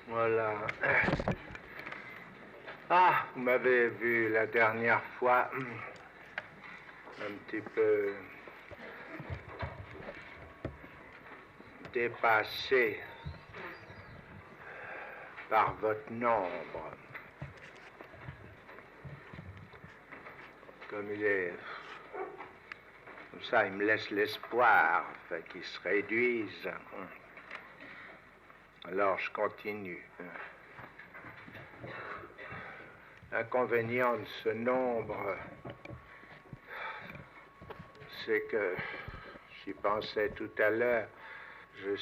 Voilà. Ah, vous m'avez vu la dernière fois un petit peu dépassé par votre nombre. Comme il est... Comme ça, il me laisse l'espoir, enfin, qu'il se réduise. Alors, je continue. L'inconvénient de ce nombre, c'est que, j'y pensais tout à l'heure, je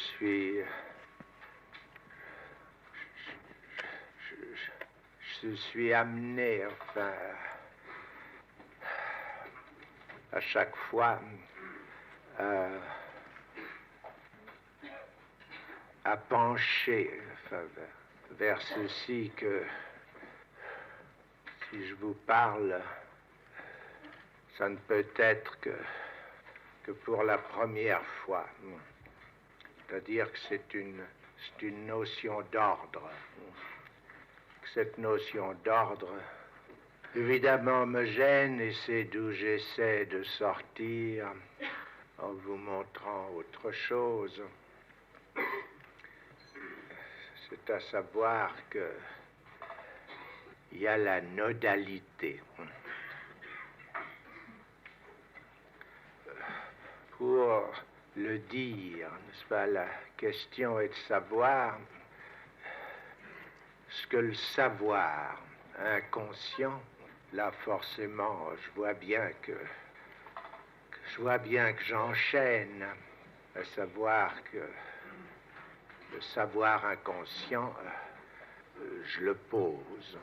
suis amené, enfin, à chaque fois, à pencher, enfin, vers ceci que, si je vous parle, ça ne peut être que pour la première fois. C'est-à-dire que c'est une notion d'ordre. Cette notion d'ordre, évidemment, me gêne, et c'est d'où j'essaie de sortir en vous montrant autre chose. C'est à savoir que il y a la nodalité. Pour le dire, n'est-ce pas, la question est de savoir ce que le savoir inconscient, là forcément, je vois bien que j'enchaîne, à savoir que le savoir inconscient, je le pose.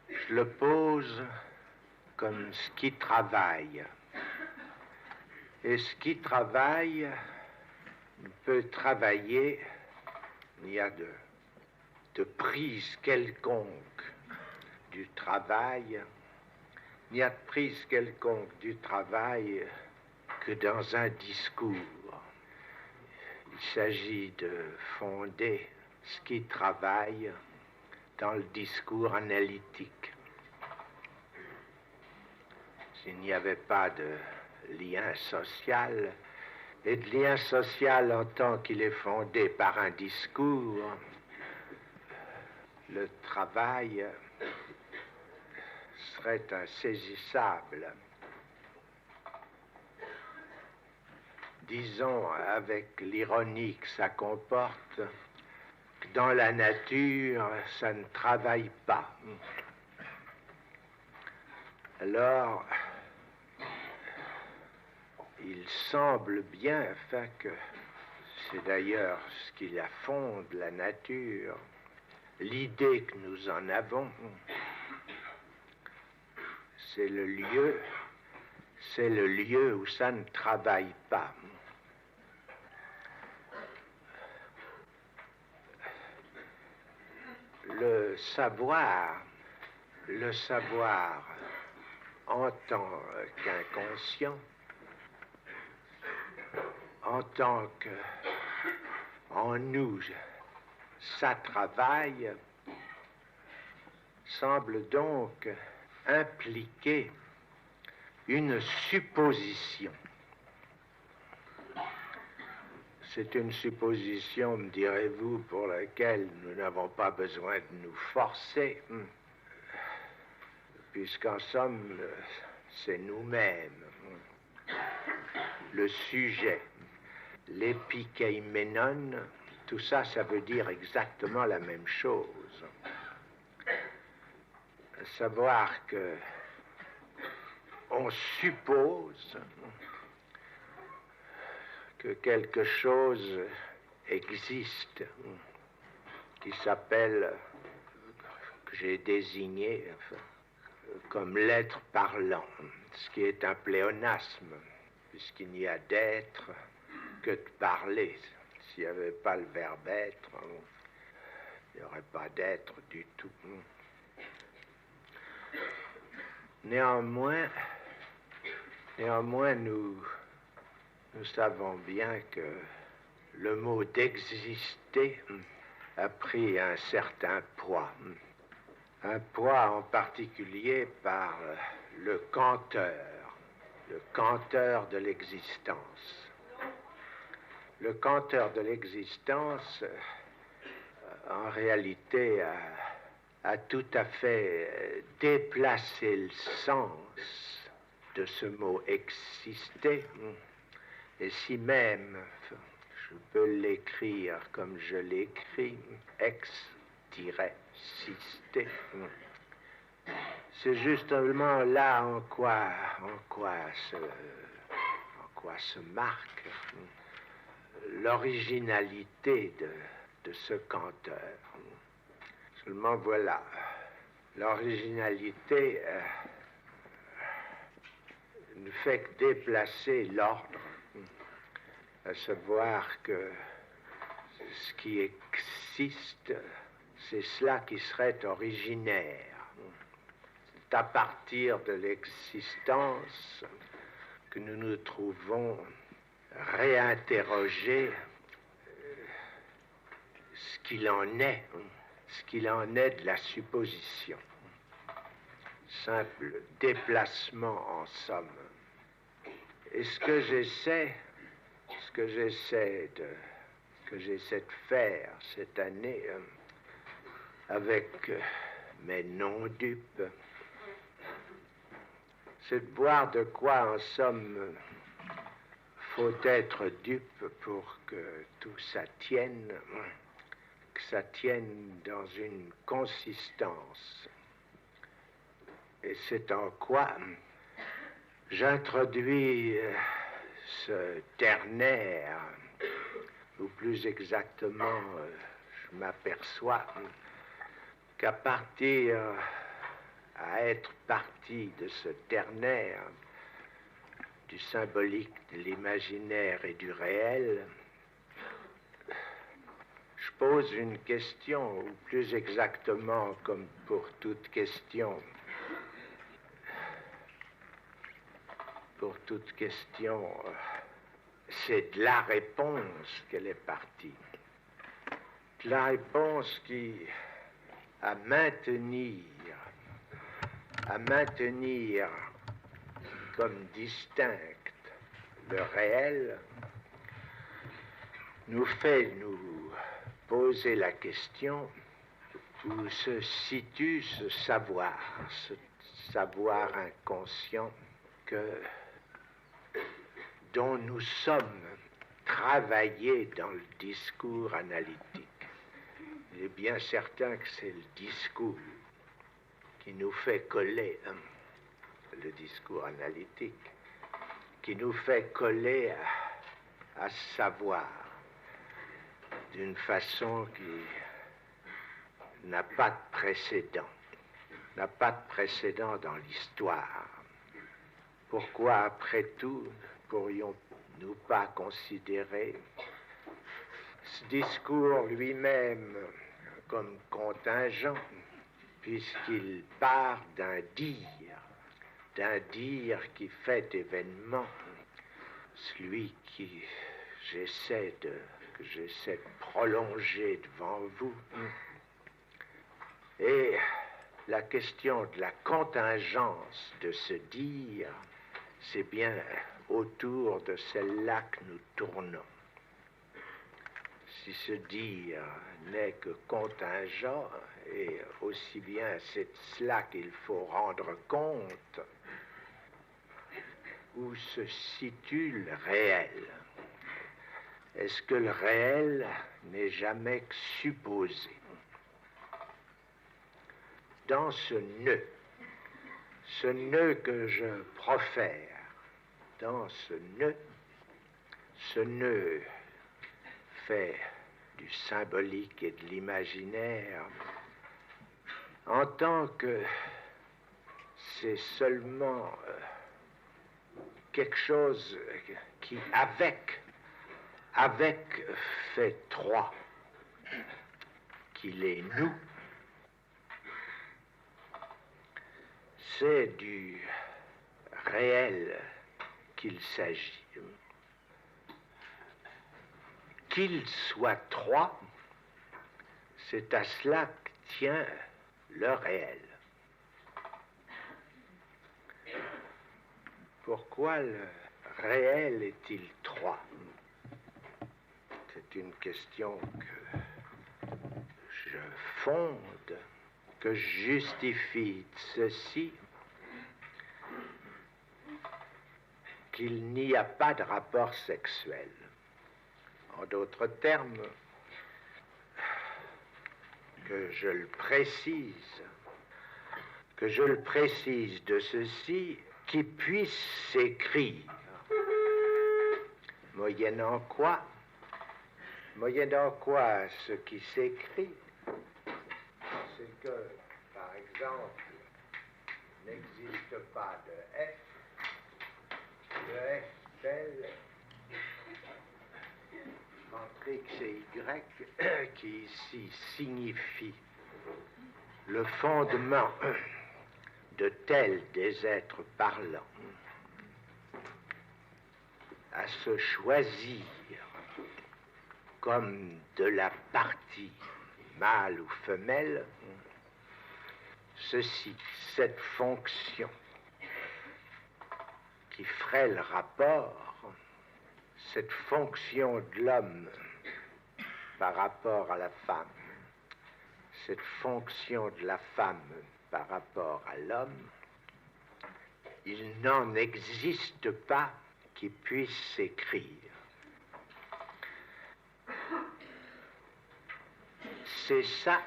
Je le pose comme ce qui travaille. Et ce qui travaille peut travailler, il y a de prise quelconque du travail, il n'y a de prise quelconque du travail que dans un discours. Il s'agit de fonder ce qui travaille dans le discours analytique. S'il n'y avait pas de lien social, et de lien social en tant qu'il est fondé par un discours, le travail serait insaisissable. Disons, avec l'ironie que ça comporte, que dans la nature, ça ne travaille pas. Alors, il semble bien, enfin, que c'est d'ailleurs ce qui la fonde, la nature, l'idée que nous en avons, c'est le lieu où ça ne travaille pas. Le savoir en tant qu'inconscient, en tant que en nous, ça travaille, semble donc impliquer une supposition. C'est une supposition, me direz-vous, pour laquelle nous n'avons pas besoin de nous forcer, puisqu'en somme, c'est nous-mêmes, le sujet, l'épikeiménon, tout ça, ça veut dire exactement la même chose. À savoir que on suppose que quelque chose existe qui s'appelle, que j'ai désigné comme l'être parlant, ce qui est un pléonasme, puisqu'il n'y a d'être que de parler. S'il n'y avait pas le verbe être, il n'y aurait pas d'être du tout. Néanmoins, nous savons bien que le mot d'exister a pris un certain poids. Un poids en particulier par le canteur de l'existence. Le canteur de l'existence, en réalité, a tout à fait déplacé le sens de ce mot exister. Et si même je peux l'écrire comme je l'écris, ex-sister, c'est justement là en quoi se marque l'originalité de ce canteur. Seulement voilà, l'originalité ne fait que déplacer l'ordre, à savoir que ce qui existe, c'est cela qui serait originaire. C'est à partir de l'existence que nous nous trouvons réinterroger ce qu'il en est de la supposition. Simple déplacement en somme. Et ce que j'essaie de faire cette année avec mes non-dupes, c'est de voir de quoi en somme faut être dupe pour que tout ça tienne, que ça tienne dans une consistance. Et c'est en quoi j'introduis ce ternaire, ou plus exactement, je m'aperçois qu'à partir, à être parti de ce ternaire, du symbolique, de l'imaginaire et du réel, je pose une question, ou plus exactement, comme pour toute question, c'est de la réponse qu'elle est partie. De la réponse qui, à maintenir comme distinct le réel, nous fait nous poser la question où se situe ce savoir inconscient dont nous sommes travaillés dans le discours analytique. Il est bien certain que c'est le discours qui nous fait coller, le discours analytique, qui nous fait coller à savoir d'une façon qui n'a pas de précédent dans l'histoire. Pourquoi, après tout, pourrions-nous pas considérer ce discours lui-même comme contingent, puisqu'il part d'un dire qui fait événement, celui que j'essaie de prolonger devant vous. Et la question de la contingence de ce dire, c'est bien autour de celle-là que nous tournons. Si ce dire n'est que contingent, et aussi bien c'est de cela qu'il faut rendre compte, où se situe le réel? Est-ce que le réel n'est jamais que supposé? Dans ce nœud que je profère, dans ce nœud fait du symbolique et de l'imaginaire, en tant que c'est seulement quelque chose qui, avec fait trois, qu'il est nous, c'est du réel qu'il s'agit. Qu'il soit trois, C'est à cela que tient le réel. Pourquoi le réel est-il trois? C'est une question que je fonde, que je justifie de ceci, qu'il n'y a pas de rapport sexuel. En d'autres termes, que je le précise de ceci, qui puisse s'écrire, moyennant quoi ce qui s'écrit, c'est que, par exemple, n'existe pas de F tel entre X et Y, qui ici signifie le fondement de tels des êtres parlants à se choisir comme de la partie mâle ou femelle, cette fonction qui ferait le rapport, cette fonction de l'homme par rapport à la femme, cette fonction de la femme par rapport à l'homme, il n'en existe pas qui puisse s'écrire. C'est ça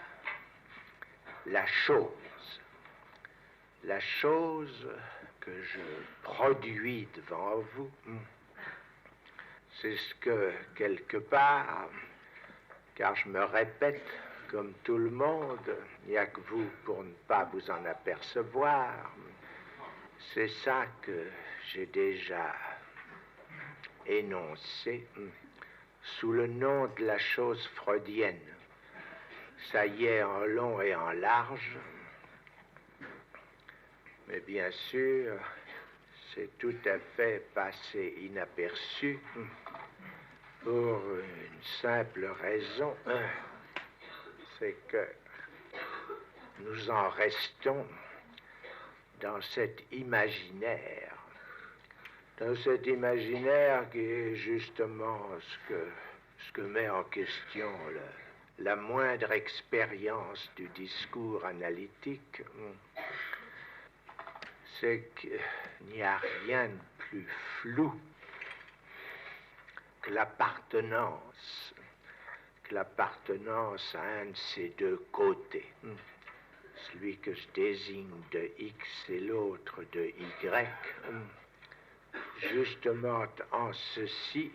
la chose que je produis devant vous. C'est ce que, quelque part, car je me répète, comme tout le monde, il n'y a que vous pour ne pas vous en apercevoir, c'est ça que j'ai déjà énoncé sous le nom de la chose freudienne. Ça y est, en long et en large, mais bien sûr, c'est tout à fait passé inaperçu pour une simple raison, c'est que nous en restons dans cet imaginaire qui est justement ce que met en question la moindre expérience du discours analytique. C'est qu'il n'y a rien de plus flou que l'appartenance à un de ces deux côtés, celui que je désigne de X et l'autre de Y, justement en ceci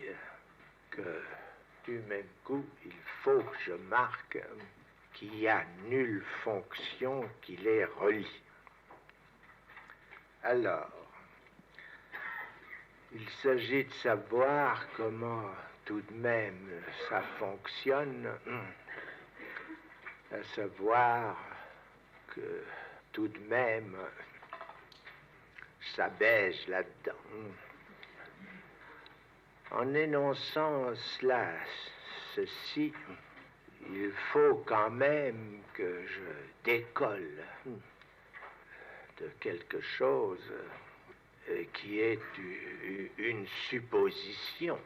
que du même coup, il faut que je marque qu'il n'y a nulle fonction qui les relie. Alors, il s'agit de savoir comment tout de même ça fonctionne, à savoir que tout de même ça baise là-dedans. En énonçant ceci, il faut quand même que je décolle de quelque chose qui est une supposition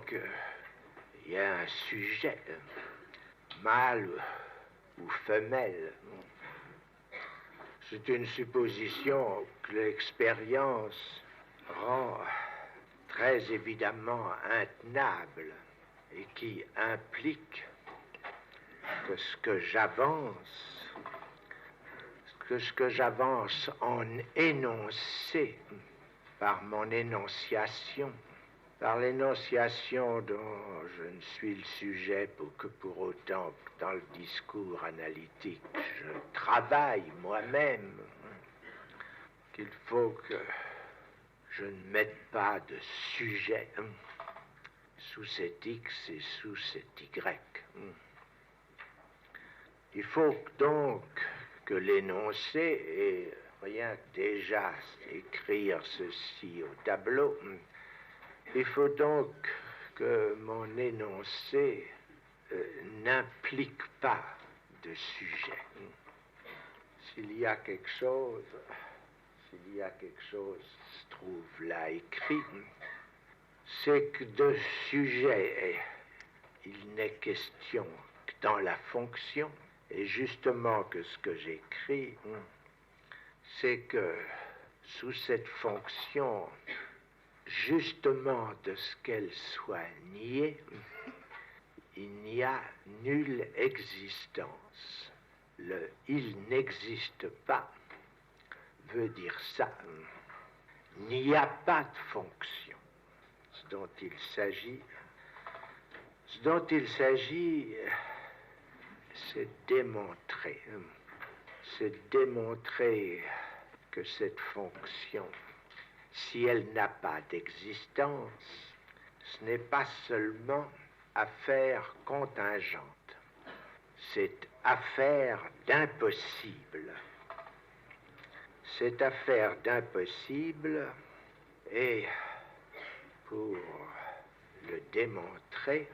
qu'il y a un sujet, mâle ou femelle. C'est une supposition que l'expérience rend très évidemment intenable et qui implique que ce que j'avance en énoncé par mon énonciation, par l'énonciation dont je ne suis le sujet que pour autant que dans le discours analytique je travaille moi-même, qu'il faut que je ne mette pas de sujet sous cet X et sous cet Y. Il faut donc que l'énoncé, et rien que déjà écrire ceci au tableau, il faut donc que mon énoncé n'implique pas de sujet. S'il y a quelque chose se trouve là écrit, c'est que de sujet, il n'est question que dans la fonction, et justement que ce que j'écris, c'est que sous cette fonction, justement de ce qu'elle soit niée, il n'y a nulle existence. Le « il n'existe pas » veut dire ça. Il n'y a pas de fonction. Ce dont il s'agit, c'est démontrer. C'est démontrer que cette fonction, si elle n'a pas d'existence, ce n'est pas seulement affaire contingente, c'est affaire d'impossible. Cette affaire d'impossible, et pour le démontrer,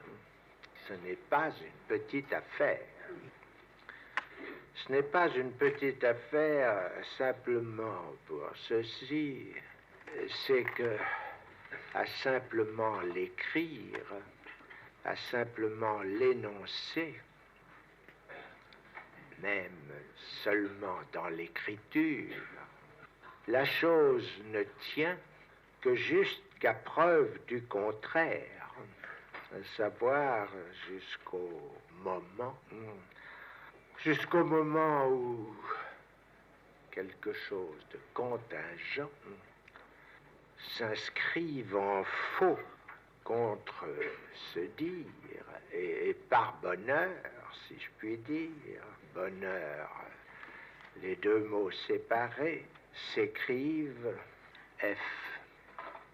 ce n'est pas une petite affaire. Ce n'est pas une petite affaire simplement pour ceci, c'est que à simplement l'écrire, à simplement l'énoncer, même seulement dans l'écriture, la chose ne tient que jusqu'à preuve du contraire, à savoir jusqu'au moment où quelque chose de contingent s'inscrive en faux contre ce dire, et par bonheur, si je puis dire, bonheur, les deux mots séparés, s'écrivent F,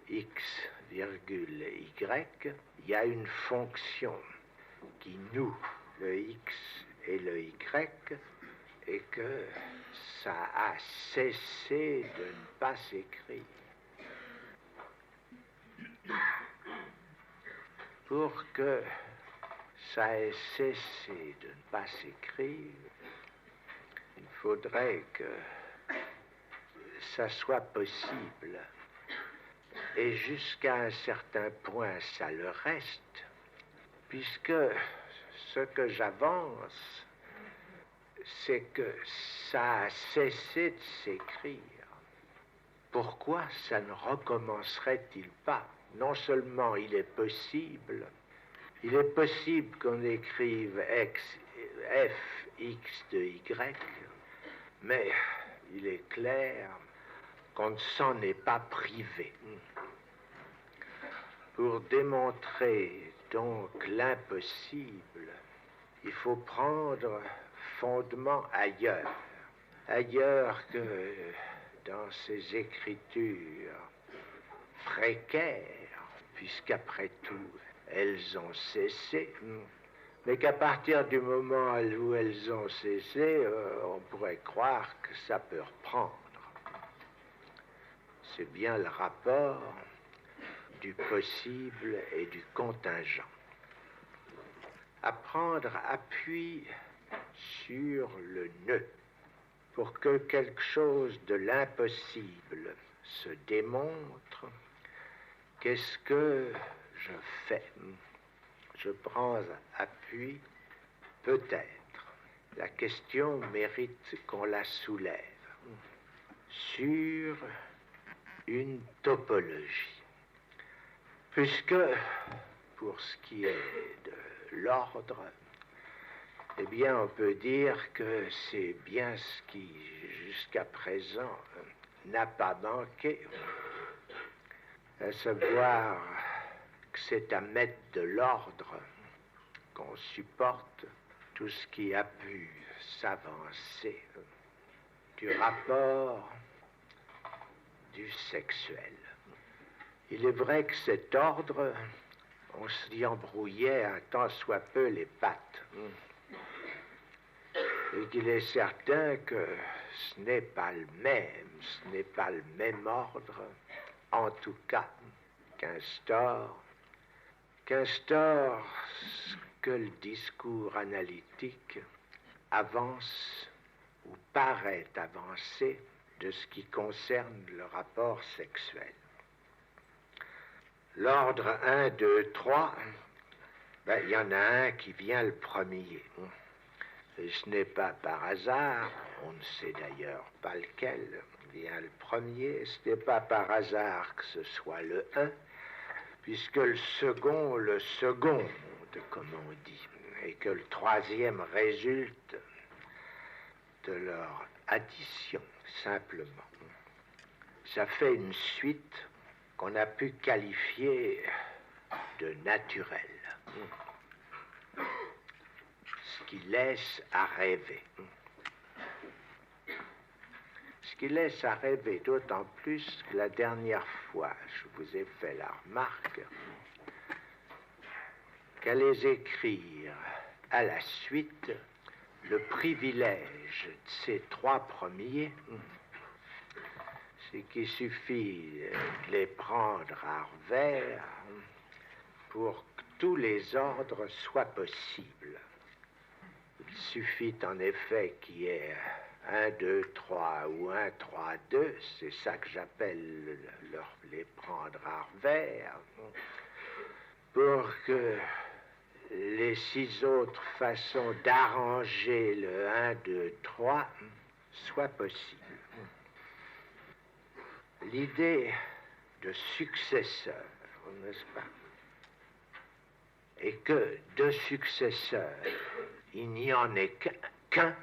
X, virgule, Y. Il y a une fonction qui noue le X et le Y, et que ça a cessé de ne pas s'écrire. Pour que ça ait cessé de ne pas s'écrire, il faudrait que ça soit possible. Et jusqu'à un certain point, ça le reste, puisque ce que j'avance, c'est que ça a cessé de s'écrire. Pourquoi ça ne recommencerait-il pas? Non seulement il est possible qu'on écrive F, X de Y, mais il est clair qu'on ne s'en est pas privé. Pour démontrer donc l'impossible, il faut prendre fondement ailleurs que dans ces écritures précaires, puisqu'après tout, elles ont cessé, mais qu'à partir du moment où elles ont cessé, on pourrait croire que ça peut reprendre. C'est bien le rapport du possible et du contingent. À prendre appui sur le nœud pour que quelque chose de l'impossible se démontre. Qu'est-ce que je fais? Je prends appui, peut-être. La question mérite qu'on la soulève sur une topologie. Puisque, pour ce qui est de l'ordre, eh bien, on peut dire que c'est bien ce qui, jusqu'à présent, n'a pas manqué, à savoir que c'est à mettre de l'ordre qu'on supporte tout ce qui a pu s'avancer du rapport du sexuel. Il est vrai que cet ordre, on s'y embrouillait un tant soit peu les pattes. Et qu'il est certain que ce n'est pas le même ordre, en tout cas, qu'instaure que le discours analytique avance ou paraît avancer de ce qui concerne le rapport sexuel. L'ordre 1, 2, 3, il y en a un qui vient le premier. Et ce n'est pas par hasard, on ne sait d'ailleurs pas lequel vient le premier, ce n'est pas par hasard que ce soit le 1, puisque le second, comme on dit, et que le troisième résulte de leur addition, simplement. Ça fait une suite qu'on a pu qualifier de naturelle, ce qui laisse à rêver. Ce qui laisse à rêver d'autant plus que la dernière fois, je vous ai fait la remarque qu'allez écrire à la suite le privilège de ces trois premiers, c'est qu'il suffit de les prendre à revers pour que tous les ordres soient possibles. Il suffit en effet qu'il y ait 1, 2, 3 ou 1, 3, 2, c'est ça que j'appelle les prendre à revers, pour que les 6 autres façons d'arranger le 1, 2, 3 soient possibles. L'idée de successeur, n'est-ce pas, et que de successeurs, il n'y en ait qu'un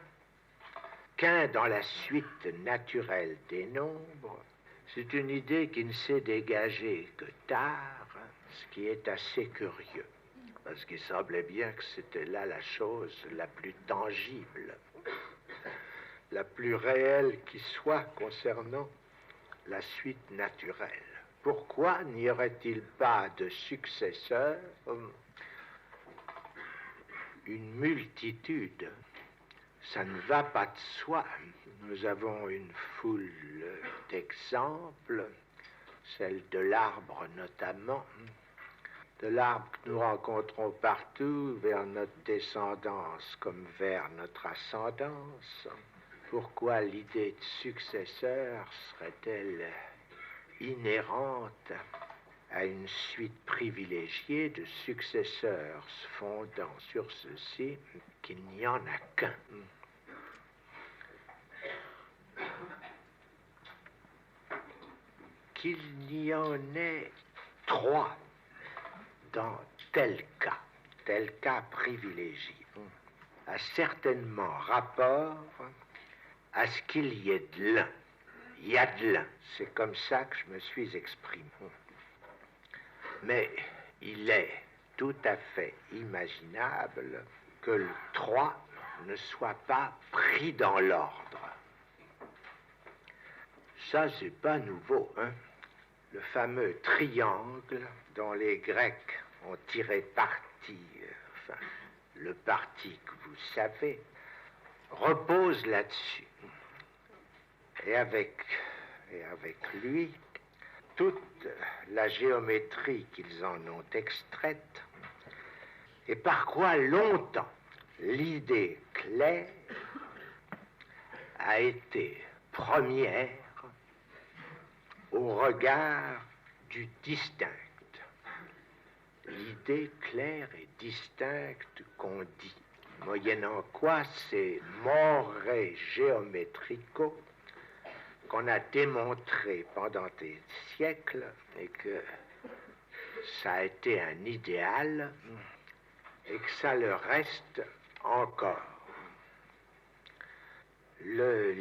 dans la suite naturelle des nombres, c'est une idée qui ne s'est dégagée que tard, ce qui est assez curieux, parce qu'il semblait bien que c'était là la chose la plus tangible, la plus réelle qui soit concernant la suite naturelle. Pourquoi n'y aurait-il pas de successeurs? Une multitude, ça ne va pas de soi. Nous avons une foule d'exemples, celle de l'arbre notamment, de l'arbre que nous rencontrons partout, vers notre descendance comme vers notre ascendance. Pourquoi l'idée de successeur serait-elle inhérente à une suite privilégiée de successeurs se fondant sur ceci, qu'il n'y en a qu'un? Qu'il n'y en ait 3 dans tel cas privilégié, a certainement rapport à ce qu'il y ait de l'un. Il y a de l'un, c'est comme ça que je me suis exprimé. Mais il est tout à fait imaginable que le 3 ne soit pas pris dans l'ordre. Ça, c'est pas nouveau, hein? Le fameux triangle dont les Grecs ont tiré parti, le parti que vous savez, repose là-dessus. Et avec lui, toute la géométrie qu'ils en ont extraite, et par quoi longtemps l'idée claire a été première au regard du distinct. L'idée claire et distincte qu'on dit, moyennant quoi c'est more géométrico, qu'on a démontré pendant des siècles et que ça a été un idéal et que ça le reste encore. Le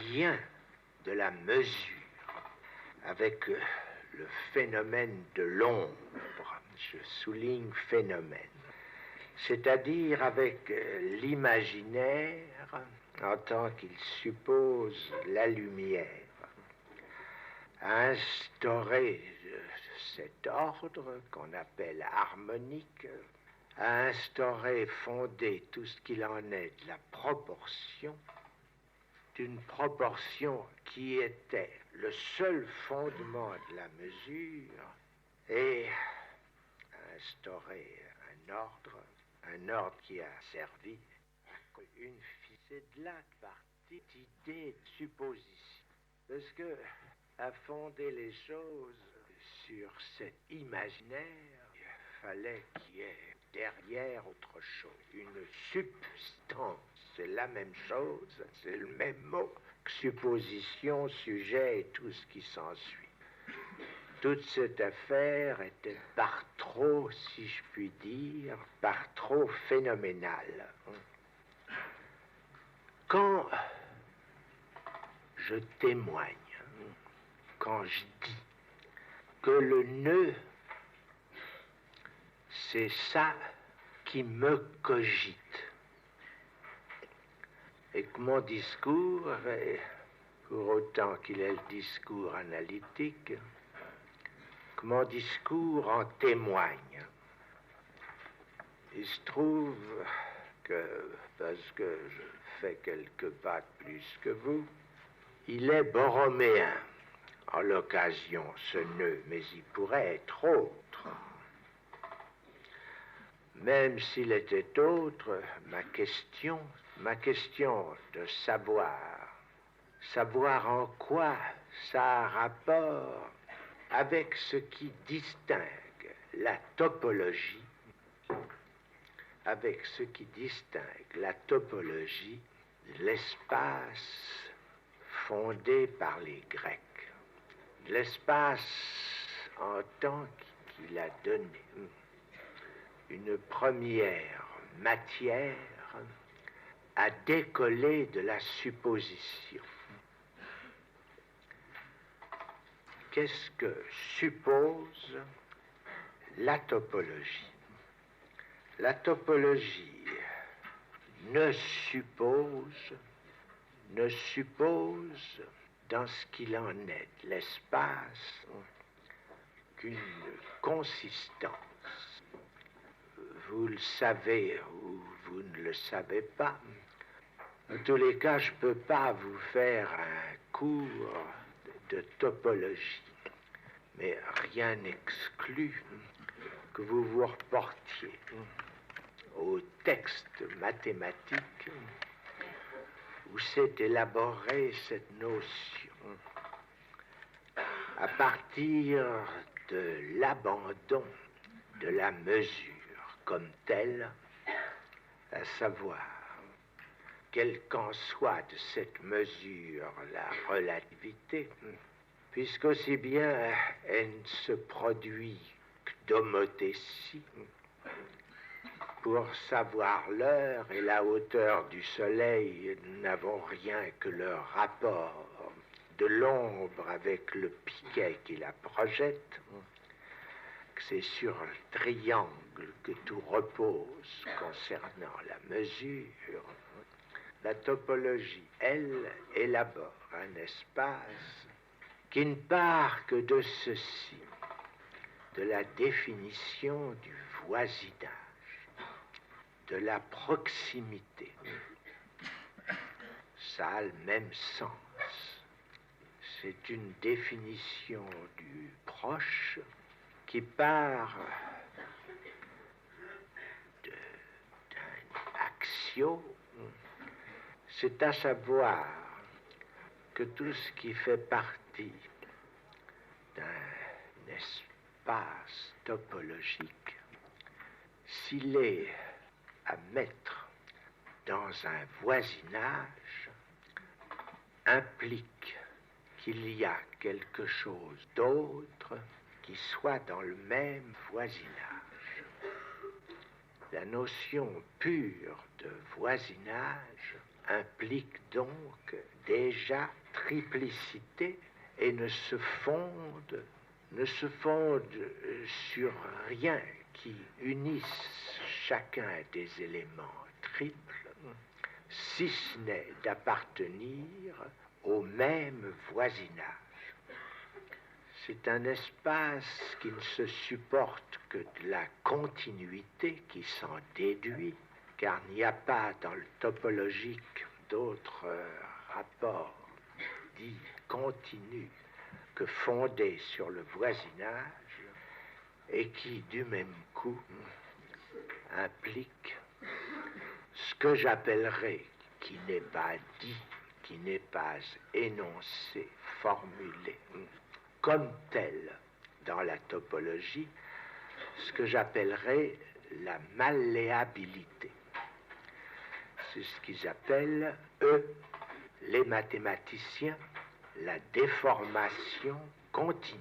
lien de la mesure avec le phénomène de l'ombre, je souligne phénomène, c'est-à-dire avec l'imaginaire en tant qu'il suppose la lumière, a instauré cet ordre qu'on appelle harmonique, a instauré, fondé tout ce qu'il en est de la proportion, d'une proportion qui était le seul fondement de la mesure, et a instauré un ordre, un ordre qui a servi une fille. C'est de là que partie d'idée, de supposition. Parce que, à fonder les choses sur cet imaginaire, il fallait qu'il y ait derrière autre chose, une substance. C'est la même chose, c'est le même mot que supposition, sujet et tout ce qui s'ensuit. Toute cette affaire était par trop, si je puis dire, par trop phénoménale. Quand je témoigne, quand je dis que le nœud, c'est ça qui me cogite, et que mon discours, pour autant qu'il est le discours analytique, que mon discours en témoigne. Il se trouve que, parce que je fais quelques pas de plus que vous, il est borroméen en l'occasion, ce nœud, mais il pourrait être autre. Même s'il était autre, ma question de savoir en quoi ça a rapport avec ce qui distingue la topologie, avec ce qui distingue la topologie de l'espace fondé par les Grecs, l'espace en tant qu'il a donné une première matière à décoller de la supposition. Qu'est-ce que suppose la topologie? La topologie ne suppose dans ce qu'il en est de l'espace qu'une consistance. Vous le savez ou vous ne le savez pas. En tous les cas, je ne peux pas vous faire un cours de topologie, mais rien n'exclut que vous vous reportiez au texte mathématique où s'est élaborée cette notion à partir de l'abandon de la mesure comme telle, à savoir, quelle qu'en soit de cette mesure la relativité, puisqu'aussi bien elle ne se produit que d'homothétie, pour savoir l'heure et la hauteur du soleil, nous n'avons rien que le rapport de l'ombre avec le piquet qui la projette. C'est sur le triangle que tout repose concernant la mesure. La topologie, elle, élabore un espace qui ne part que de ceci, de la définition du voisinage, de la proximité. Ça a le même sens. C'est une définition du proche qui part d'un axiome, c'est à savoir que tout ce qui fait partie d'un espace topologique, s'il est à mettre dans un voisinage, implique qu'il y a quelque chose d'autre qui soit dans le même voisinage. La notion pure de voisinage implique donc déjà triplicité et ne se fonde sur rien qui unisse chacun des éléments triples, si ce n'est d'appartenir au même voisinage. C'est un espace qui ne se supporte que de la continuité qui s'en déduit, car il n'y a pas dans le topologique d'autres rapports dits continus que fondés sur le voisinage et qui, du même coup, impliquent ce que j'appellerais, qui n'est pas dit, qui n'est pas énoncé, formulé, comme tel dans la topologie, ce que j'appellerais la malléabilité. C'est ce qu'ils appellent, eux, les mathématiciens, la déformation continue.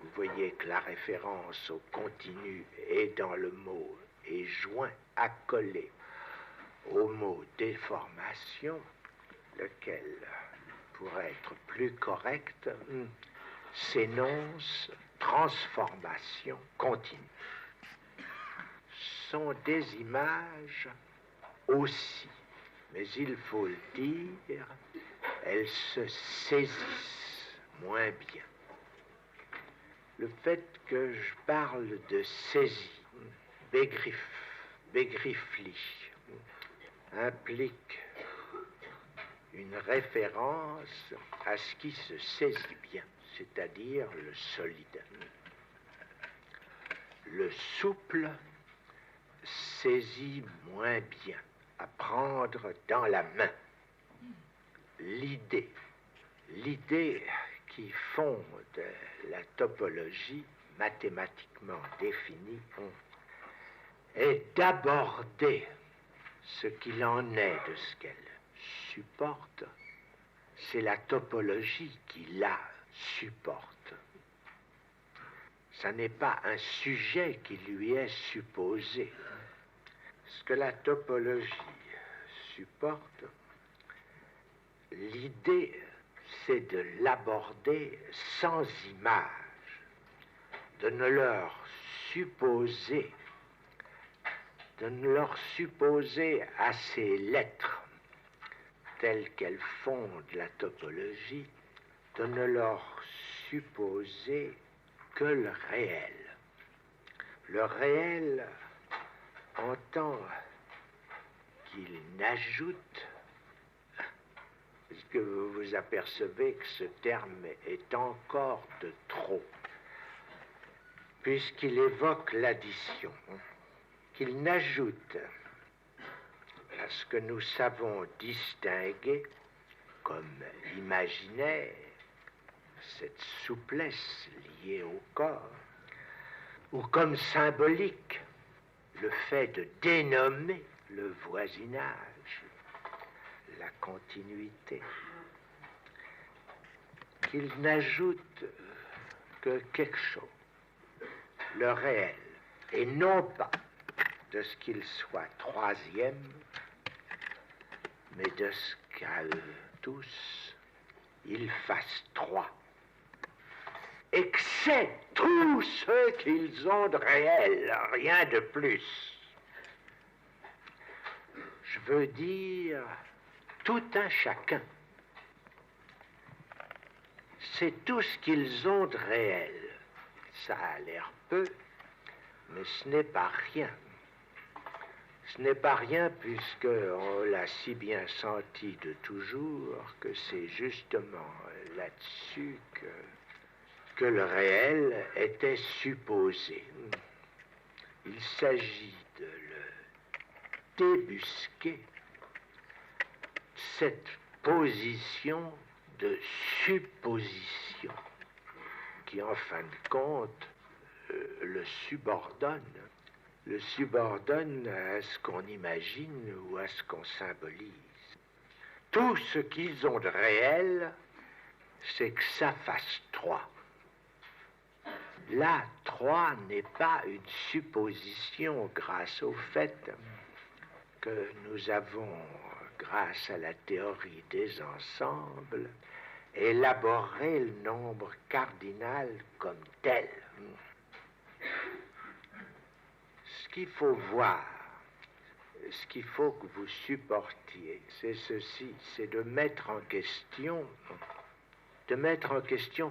Vous voyez que la référence au continu est dans le mot, est joint, accolé au mot déformation, lequel, pour être plus correct, s'énonce transformation continue. Ce sont des images aussi, mais il faut le dire, elles se saisissent moins bien. Le fait que je parle de saisie, begrifflich, implique une référence à ce qui se saisit bien, c'est-à-dire le solide. Le souple saisit moins bien, à prendre dans la main. L'idée qui fonde la topologie mathématiquement définie est d'aborder ce qu'il en est de ce qu'elle supporte. C'est la topologie qui la supporte. Ça n'est pas un sujet qui lui est supposé. Ce que la topologie supporte, l'idée, c'est de l'aborder sans image, de ne leur supposer à ces lettres telles qu'elles fondent la topologie, de ne leur supposer que le réel. Le réel en tant qu'il n'ajoute, parce que vous vous apercevez que ce terme est encore de trop, puisqu'il évoque l'addition, qu'il n'ajoute à ce que nous savons distinguer comme imaginaire, cette souplesse liée au corps, ou comme symbolique, le fait de dénommer le voisinage, la continuité, qu'il n'ajoute que quelque chose, le réel, et non pas de ce qu'il soit troisième, mais de ce qu'à eux tous, ils fassent trois. Et que c'est tout ce qu'ils ont de réel, rien de plus. Je veux dire, tout un chacun. C'est tout ce qu'ils ont de réel. Ça a l'air peu, mais ce n'est pas rien. Ce n'est pas rien puisqu'on l'a si bien senti de toujours que c'est justement là-dessus que le réel était supposé. Il s'agit de le débusquer, cette position de supposition qui, en fin de compte, le subordonne à ce qu'on imagine ou à ce qu'on symbolise. Tout ce qu'ils ont de réel, c'est que ça fasse trois. Là, 3 n'est pas une supposition grâce au fait que nous avons, grâce à la théorie des ensembles, élaboré le nombre cardinal comme tel. Ce qu'il faut voir, ce qu'il faut que vous supportiez, c'est ceci, c'est de mettre en question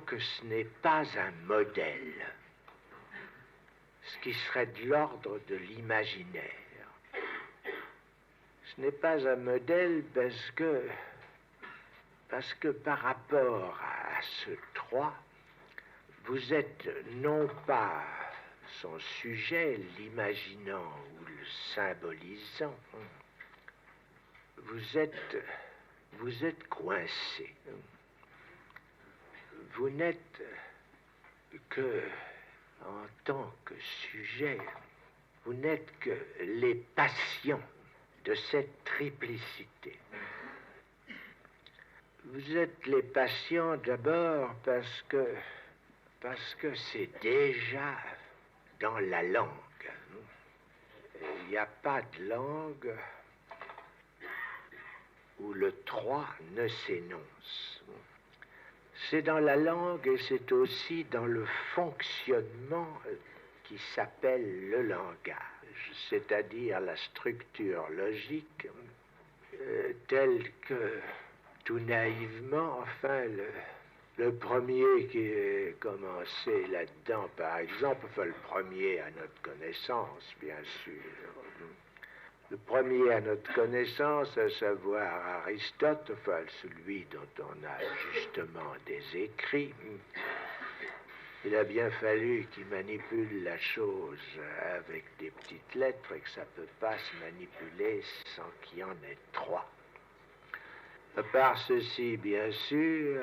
que ce n'est pas un modèle, ce qui serait de l'ordre de l'imaginaire. Ce n'est pas un modèle parce que par rapport à ce 3, vous êtes non pas son sujet, l'imaginant ou le symbolisant, vous êtes coincé. Vous n'êtes que, en tant que sujet, vous n'êtes que les patients de cette triplicité. Vous êtes les patients d'abord parce que c'est déjà dans la langue. Il n'y a pas de langue où le 3 ne s'énonce. C'est dans la langue et c'est aussi dans le fonctionnement qui s'appelle le langage, c'est-à-dire la structure logique telle que, tout naïvement, enfin, le premier qui est commencé là-dedans, par exemple, enfin le premier à notre connaissance, bien sûr, le premier à notre connaissance, à savoir Aristote, enfin celui dont on a justement des écrits, il a bien fallu qu'il manipule la chose avec des petites lettres et que ça ne peut pas se manipuler sans qu'il y en ait 3. À part ceci, bien sûr,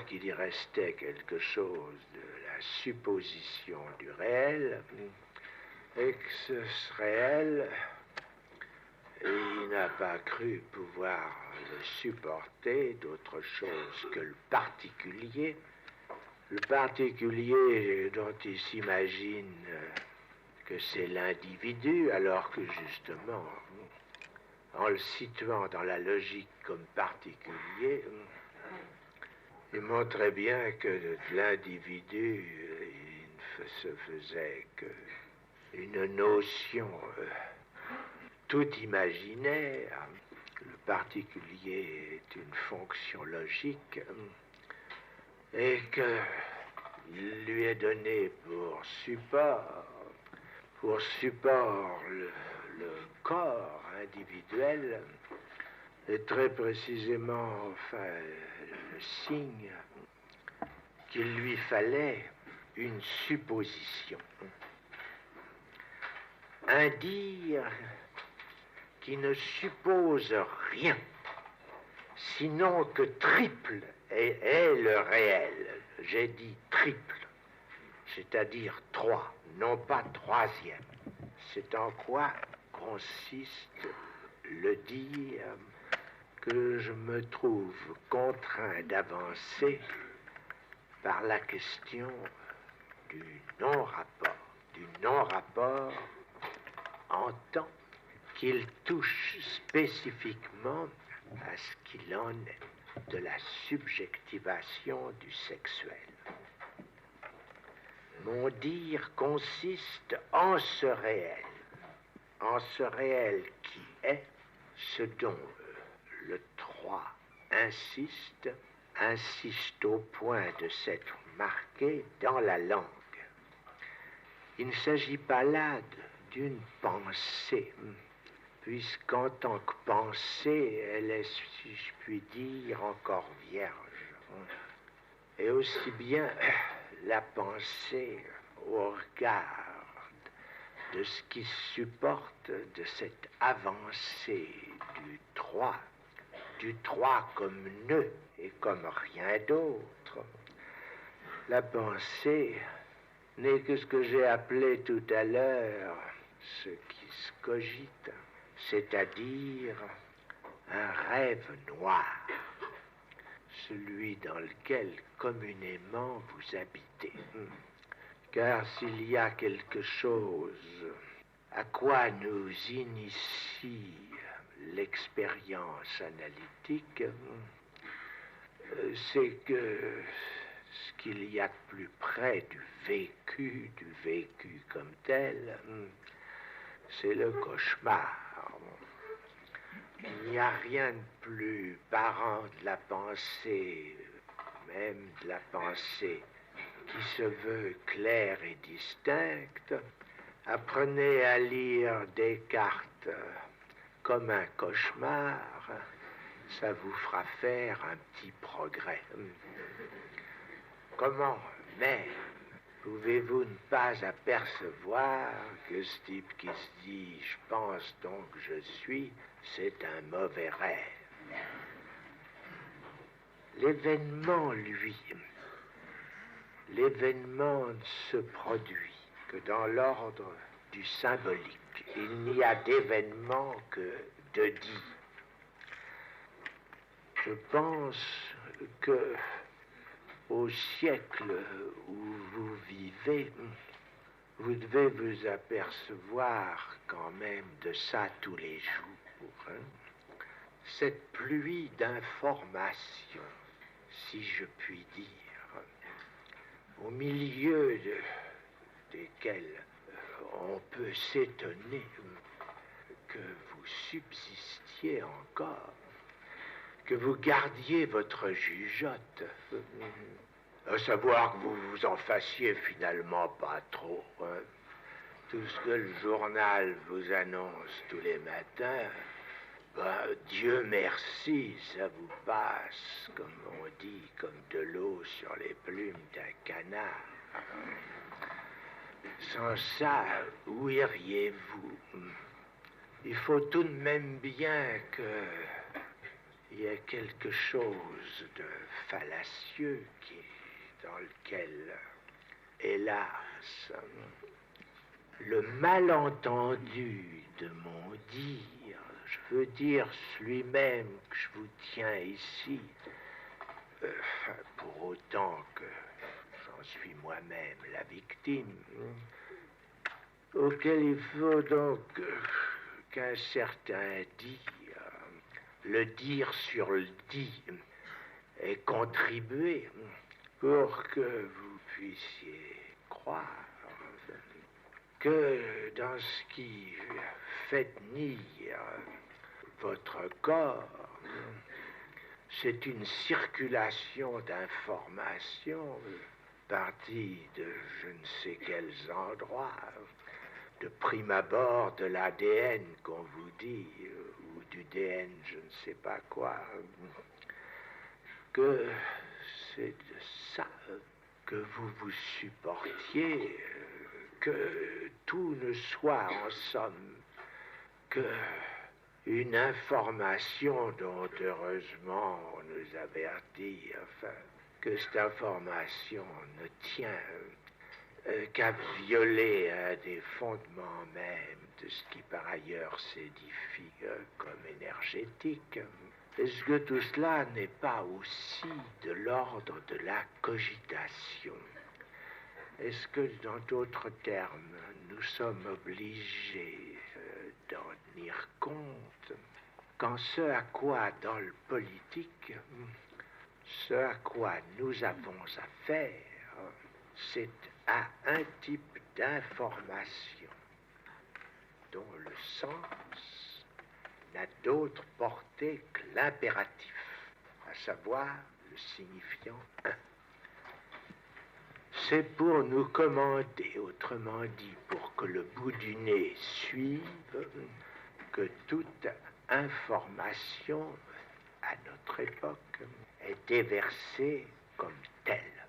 qu'il y restait quelque chose de la supposition du réel, et que ce réel, il n'a pas cru pouvoir le supporter d'autre chose que le particulier dont il s'imagine que c'est l'individu, alors que justement, en le situant dans la logique comme particulier, il montrait bien que de l'individu, il ne se faisait qu'une notion tout imaginaire. Le particulier est une fonction logique et qu'il lui est donné pour support le corps individuel, et très précisément, enfin, le signe qu'il lui fallait une supposition. Un dire qui ne suppose rien, sinon que triple est le réel. J'ai dit triple, c'est-à-dire 3, non pas 3e. C'est en quoi consiste le dire que je me trouve contraint d'avancer par la question du non-rapport en tant qu'il touche spécifiquement à ce qu'il en est de la subjectivation du sexuel. Mon dire consiste en ce réel qui est ce dont le 3 insiste au point de s'être marqué dans la langue. Il ne s'agit pas là d'une pensée, puisqu'en tant que pensée, elle est, si je puis dire, encore vierge. Et aussi bien la pensée au regard de ce qui supporte de cette avancée du 3 comme nœud et comme rien d'autre. La pensée n'est que ce que j'ai appelé tout à l'heure ce qui se cogite, c'est-à-dire un rêve noir, celui dans lequel communément vous habitez. Car s'il y a quelque chose à quoi nous initie l'expérience analytique, c'est que ce qu'il y a de plus près du vécu comme tel, c'est le cauchemar. Il n'y a rien de plus parent de la pensée, même de la pensée qui se veut claire et distincte. Apprenez à lire Descartes comme un cauchemar, ça vous fera faire un petit progrès. Comment même Pouvez-vous ne pas apercevoir que ce type qui se dit « je pense donc je suis », c'est un mauvais rêve. L'événement, lui, l'événement ne se produit que dans l'ordre du symbolique. Il n'y a d'événement que de dit. Je pense que au siècle où vous vivez, vous devez vous apercevoir quand même de ça tous les jours. Hein. Cette pluie d'informations, si je puis dire, au milieu desquelles on peut s'étonner que vous subsistiez encore, que vous gardiez votre jugeote, à savoir que vous vous en fassiez finalement pas trop. Hein. Tout ce que le journal vous annonce tous les matins, Dieu merci, ça vous passe, comme on dit, comme de l'eau sur les plumes d'un canard. Sans ça, où iriez-vous? Il faut tout de même bien qu'il y ait quelque chose de fallacieux dans lequel, hélas, le malentendu de mon dire, je veux dire celui même que je vous tiens ici, pour autant que j'en suis moi-même la victime, auquel il faut donc qu'un certain dit, le dire sur le dit, ait contribué pour que vous puissiez croire que dans ce qui fait tenir votre corps, c'est une circulation d'informations partie de je ne sais quels endroits, de prime abord de l'ADN qu'on vous dit, ou du DN, je ne sais pas quoi, que c'est de ça que vous vous supportiez, que tout ne soit en somme que une information dont heureusement on nous avertit, enfin, que cette information ne tient qu'à violer un des fondements même de ce qui par ailleurs s'édifie comme énergétique. Est-ce que tout cela n'est pas aussi de l'ordre de la cogitation? Est-ce que, dans d'autres termes, nous sommes obligés d'en tenir compte quand ce à quoi, dans le politique, ce à quoi nous avons affaire, c'est à un type d'information dont le sens n'a d'autre portée que l'impératif, à savoir le signifiant un. C'est pour nous commander, autrement dit, pour que le bout du nez suive, que toute information, à notre époque, est déversée comme telle.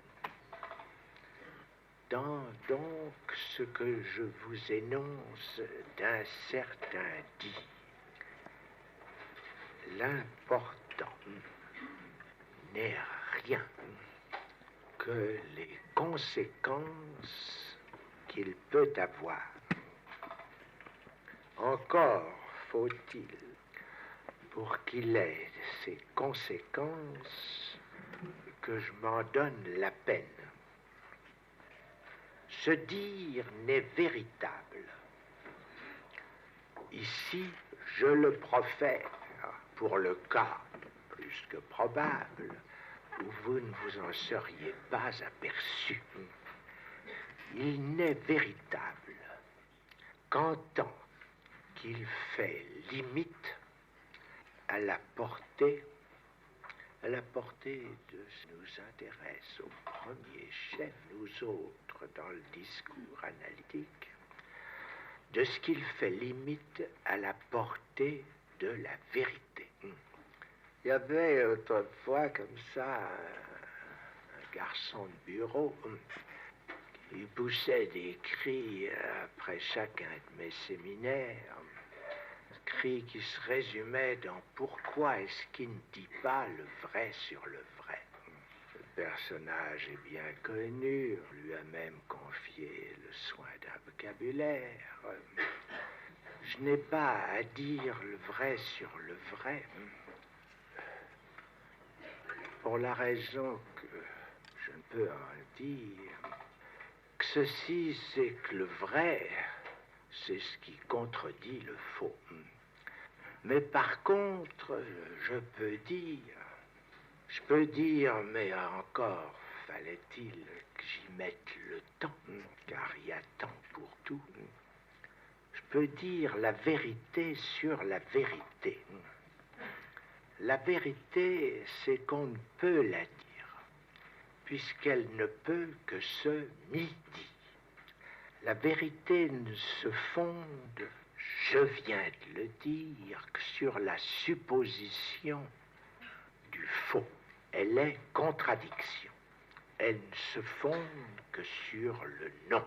Dans donc ce que je vous énonce d'un certain dit, l'important n'est rien que les conséquences qu'il peut avoir. Encore faut-il, pour qu'il ait ces conséquences, que je m'en donne la peine. Ce dire n'est véritable. Ici, je le profère pour le cas plus que probable où vous ne vous en seriez pas aperçu. Il n'est véritable qu'en tant qu'il fait limite à la portée de ce qui nous intéresse au premier chef, nous autres, dans le discours analytique, de ce qu'il fait limite à la portée de la vérité. Il y avait autrefois comme ça un garçon de bureau Il poussait des cris après chacun de mes séminaires, cris qui se résumaient dans « Pourquoi est-ce qu'il ne dit pas le vrai sur le vrai ?» Le personnage est bien connu, on lui a même confié le soin d'un vocabulaire. Je n'ai pas à dire le vrai sur le vrai, pour la raison que je ne peux en dire que ceci, c'est que le vrai, c'est ce qui contredit le faux. Mais par contre, je peux dire, mais encore fallait-il que j'y mette le temps, car il y a temps pour tout. Je peux dire la vérité sur la vérité. La vérité, c'est qu'on ne peut la dire, puisqu'elle ne peut que se midi. La vérité ne se fonde, je viens de le dire, que sur la supposition du faux. Elle est contradiction. Elle ne se fonde que sur le non.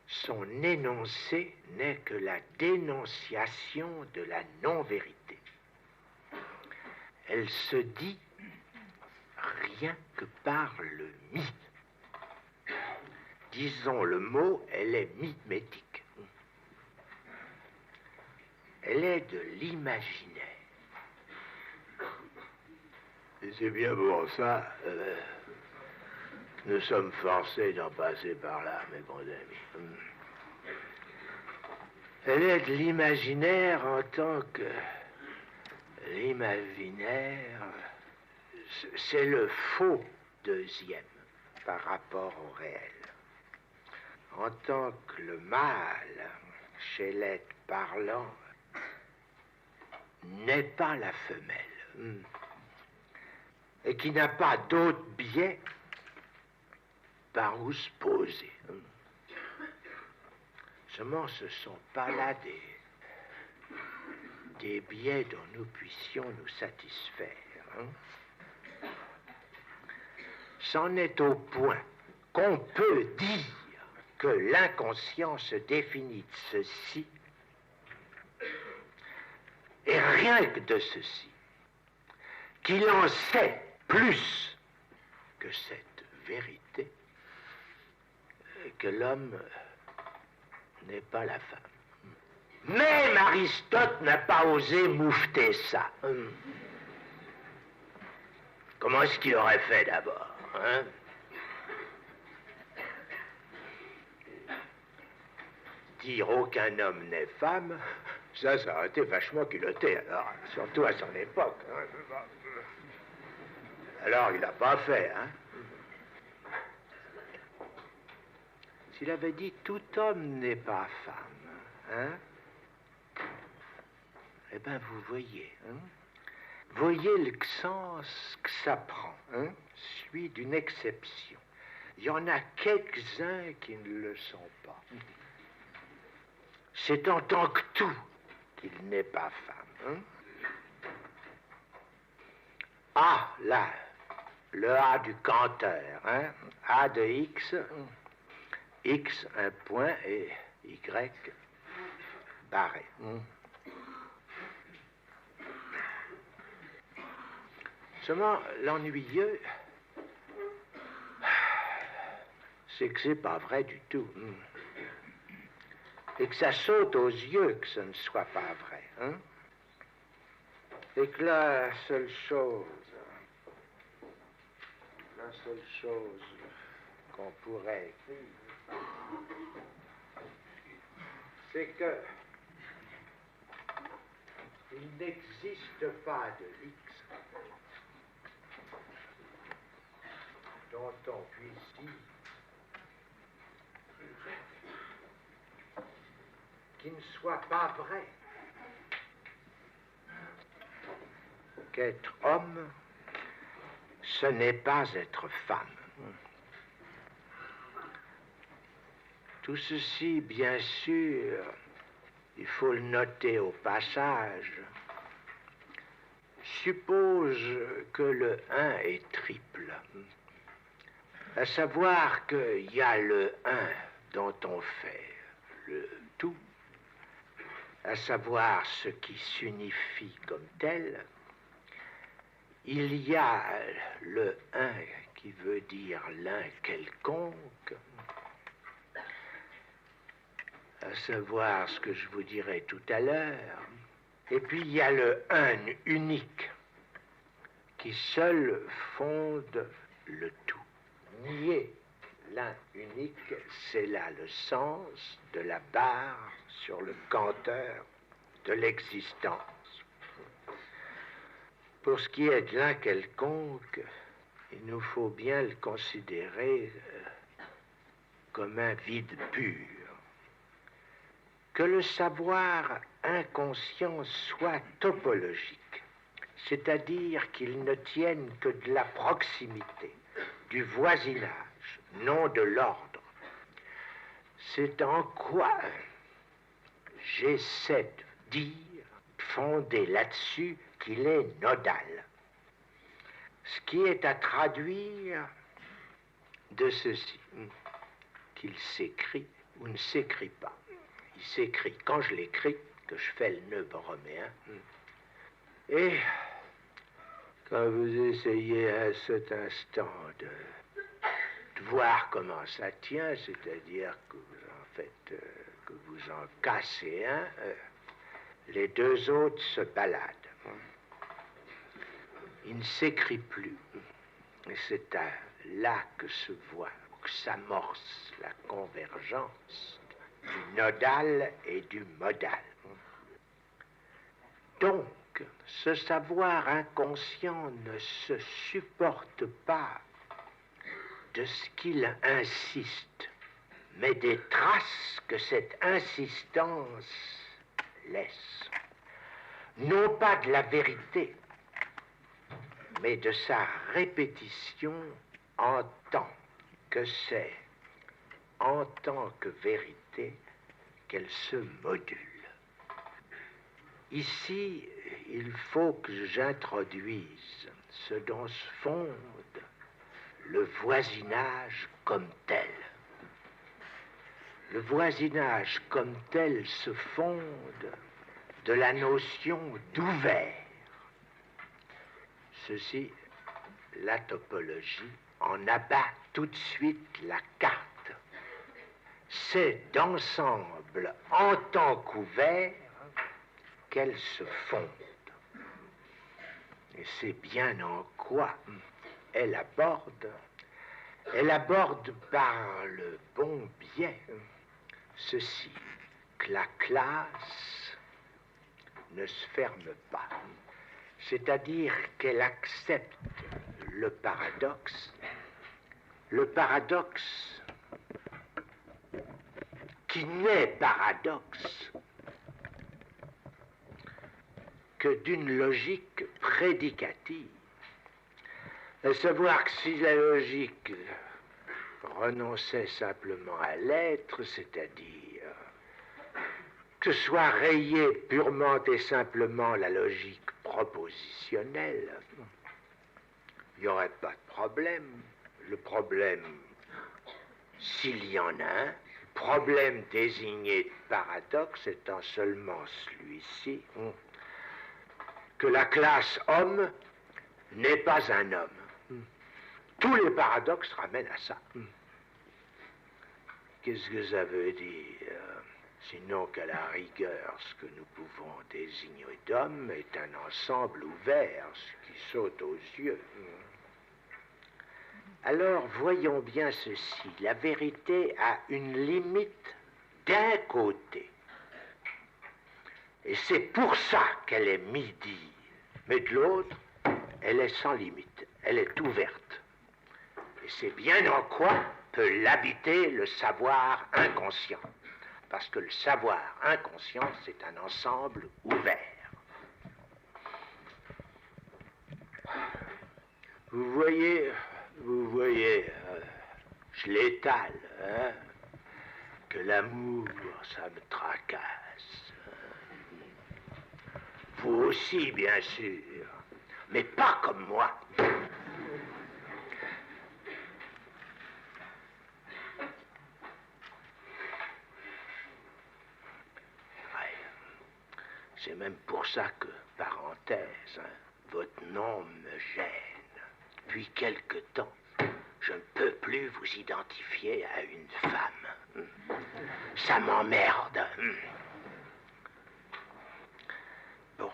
Son énoncé n'est que la dénonciation de la non-vérité. Elle se dit rien que par le mythe. Disons le mot, elle est mimétique. Elle est de l'imaginaire. Et c'est bien pour ça que nous sommes forcés d'en passer par là, mes bons amis. Elle est de l'imaginaire en tant que l'imaginaire, c'est le faux deuxième par rapport au réel. En tant que le mâle, chez l'être parlant, n'est pas la femelle, et qui n'a pas d'autre biais par où se poser. Seulement, ce ne sont pas là des biais dont nous puissions nous satisfaire. C'en est au point qu'on peut dire que l'inconscient se définit de ceci, et rien que de ceci, qu'il en sait plus que cette vérité, que l'homme n'est pas la femme. Même Aristote n'a pas osé moufter ça. Comment est-ce qu'il aurait fait d'abord, Dire aucun homme n'est femme, ça aurait été vachement culotté, alors, surtout à son époque. Alors, il n'a pas fait, S'il avait dit tout homme n'est pas femme, eh bien, vous voyez, voyez le sens que ça prend, celui d'une exception. Il y en a quelques-uns qui ne le sont pas. C'est en tant que tout qu'il n'est pas femme. A, là, le A du canteur, A de X, X, un point, et Y, barré. Seulement, l'ennuyeux, c'est que c'est pas vrai du tout. Et que ça saute aux yeux que ce ne soit pas vrai. Et que la seule chose qu'on pourrait écrire, c'est que il n'existe pas de X dont on puisse dire qui ne soit pas vrai. Qu'être homme, ce n'est pas être femme. Tout ceci, bien sûr, il faut le noter au passage, suppose que le 1 est triple. À savoir qu'il y a le un dont on fait le tout, à savoir ce qui s'unifie comme tel. Il y a le un qui veut dire l'un quelconque, à savoir ce que je vous dirai tout à l'heure. Et puis il y a le un unique qui seul fonde le tout. Nier l'un unique, c'est là le sens de la barre sur le compteur de l'existence. Pour ce qui est de l'un quelconque, il nous faut bien le considérer comme un vide pur. Que le savoir inconscient soit topologique, c'est-à-dire qu'il ne tienne que de la proximité, du voisinage, non de l'ordre. C'est en quoi j'essaie de dire, fondé là-dessus, qu'il est nodal. Ce qui est à traduire de ceci, qu'il s'écrit ou ne s'écrit pas. Il s'écrit quand je l'écris, que je fais le nœud borroméen. Et quand vous essayez à cet instant de voir comment ça tient, c'est-à-dire que vous en faites, que vous en cassez un, les deux autres se baladent. Il ne s'écrit plus. Et c'est là que se voit, que s'amorce la convergence du nodal et du modal. Donc, ce savoir inconscient ne se supporte pas de ce qu'il insiste, mais des traces que cette insistance laisse. Non pas de la vérité, mais de sa répétition en tant que c'est, en tant que vérité, qu'elle se module. Ici, il faut que j'introduise ce dont se fonde le voisinage comme tel. Le voisinage comme tel se fonde de la notion d'ouvert. Ceci, la topologie en abat tout de suite la carte. C'est d'ensemble en tant qu'ouvert qu'elle se fonde. Et c'est bien en quoi elle aborde par le bon biais ceci, que la classe ne se ferme pas. C'est-à-dire qu'elle accepte le paradoxe qui n'est paradoxe que d'une logique prédicative. À savoir que si la logique renonçait simplement à l'être, c'est-à-dire que soit rayée purement et simplement la logique propositionnelle, il n'y aurait pas de problème. Le problème, s'il y en a un, le problème désigné de paradoxe étant seulement celui-ci, que la classe homme n'est pas un homme. Tous les paradoxes ramènent à ça. Qu'est-ce que ça veut dire? Sinon qu'à la rigueur, ce que nous pouvons désigner d'homme est un ensemble ouvert, ce qui saute aux yeux. Alors, voyons bien ceci. La vérité a une limite d'un côté. Et c'est pour ça qu'elle est midi. Mais de l'autre, elle est sans limite. Elle est ouverte. Et c'est bien en quoi peut l'habiter le savoir inconscient. Parce que le savoir inconscient, c'est un ensemble ouvert. Vous voyez, je l'étale, hein, que l'amour, ça me tracasse. Vous aussi, bien sûr, mais pas comme moi. C'est même pour ça que, parenthèse, votre nom me gêne. Depuis quelque temps, je ne peux plus vous identifier à une femme. Ça m'emmerde. Bon,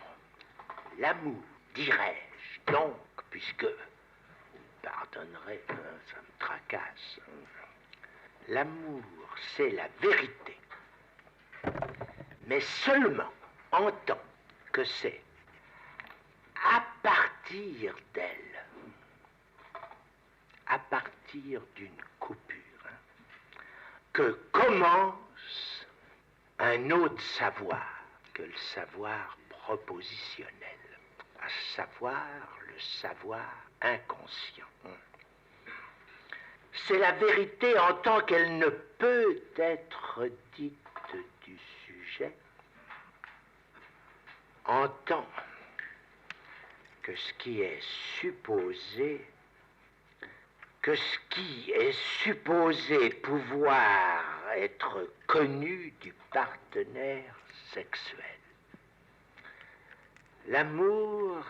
l'amour, dirais-je, donc, puisque, vous pardonnerez, ça me tracasse. L'amour, c'est la vérité, mais seulement en tant que c'est à partir d'elle, à partir d'une coupure, que commence un autre savoir que le savoir propositionnel, à savoir le savoir inconscient. C'est la vérité en tant qu'elle ne peut être dite du sujet, en tant que ce qui est supposé, pouvoir être connu du partenaire sexuel. L'amour,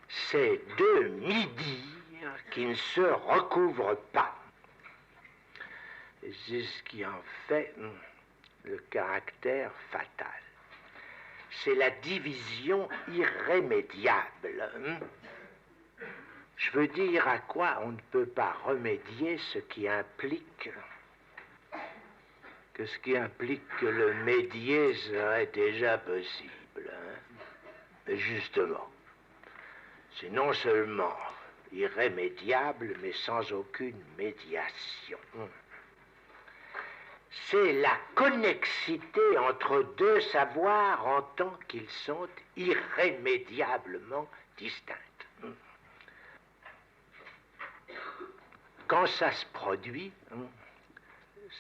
c'est deux mi-dire qui ne se recouvrent pas. C'est ce qui en fait le caractère fatal. C'est la division irrémédiable. Je veux dire à quoi on ne peut pas remédier, ce qui implique que le médier serait déjà possible. Mais justement, c'est non seulement irrémédiable, mais sans aucune médiation. C'est la connexité entre deux savoirs en tant qu'ils sont irrémédiablement distincts. Quand ça se produit,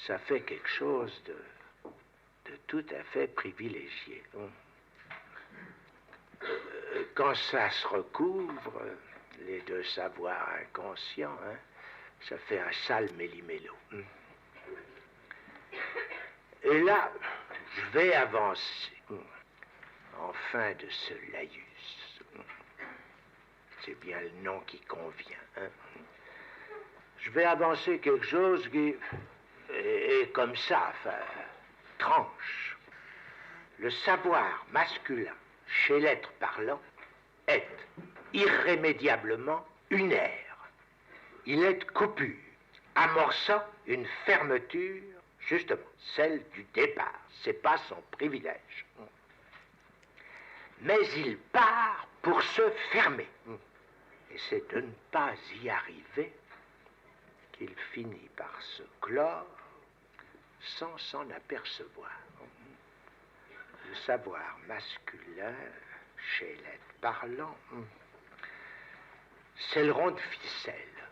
ça fait quelque chose de tout à fait privilégié. Quand ça se recouvre, les deux savoirs inconscients, ça fait un sale méli-mélo. Et là, je vais avancer en fin de ce laïus. C'est bien le nom qui convient. Je vais avancer quelque chose qui est comme ça, enfin, tranche. Le savoir masculin chez l'être parlant est irrémédiablement unaire. Il est coupure, amorçant une fermeture, justement, celle du départ. C'est pas son privilège. Mais il part pour se fermer. Et c'est de ne pas y arriver qu'il finit par se clore sans s'en apercevoir. Le savoir masculin chez l'être parlant, c'est le rond de ficelle.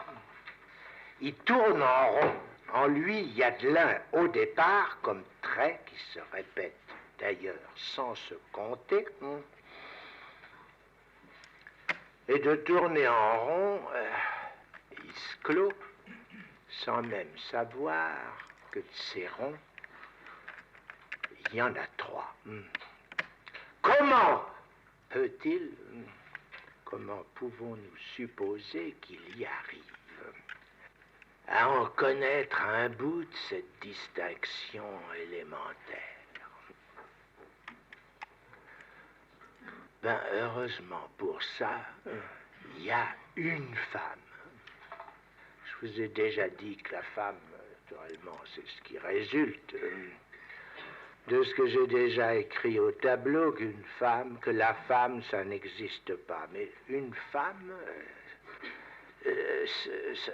Il tourne en rond. En lui, il y a de l'un au départ comme trait qui se répète d'ailleurs sans se compter. Et de tourner en rond, il se clôt sans même savoir que de ces ronds, il y en a trois. Comment comment pouvons-nous supposer qu'il y arrive à en connaître un bout de cette distinction élémentaire? Ben, heureusement pour ça, il y a une femme. Je vous ai déjà dit que la femme, naturellement, c'est ce qui résulte de ce que j'ai déjà écrit au tableau, que la femme, ça n'existe pas. Mais une femme,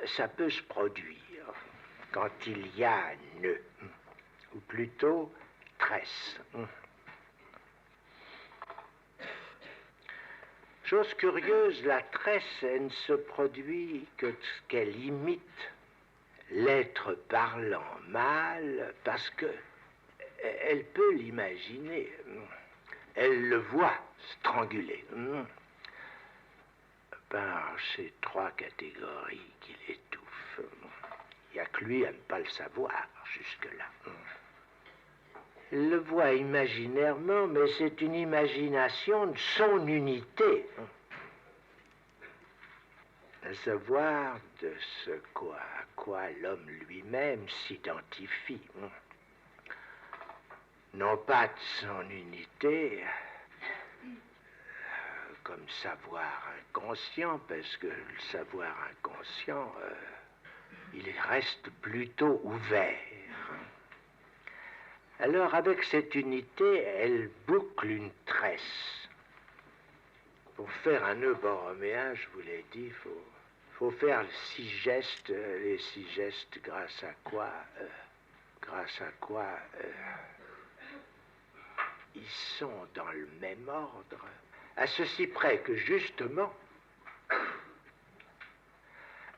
ça peut se produire quand il y a nœud, ou plutôt tresse. Chose curieuse, la tresse, elle ne se produit que ce qu'elle imite l'être parlant mâle, parce que elle peut l'imaginer, elle le voit strangulé par ces trois catégories qui l'étouffent. Il n'y a que lui à ne pas le savoir jusque-là. Il le voit imaginairement, mais c'est une imagination de son unité. À savoir de ce à quoi l'homme lui-même s'identifie. Non pas de son unité, comme savoir inconscient, parce que le savoir inconscient, il reste plutôt ouvert. Alors, avec cette unité, elle boucle une tresse. Pour faire un nœud borroméen, je vous l'ai dit, faut faire les 6 gestes grâce à quoi ils sont dans le même ordre, à ceci près que justement,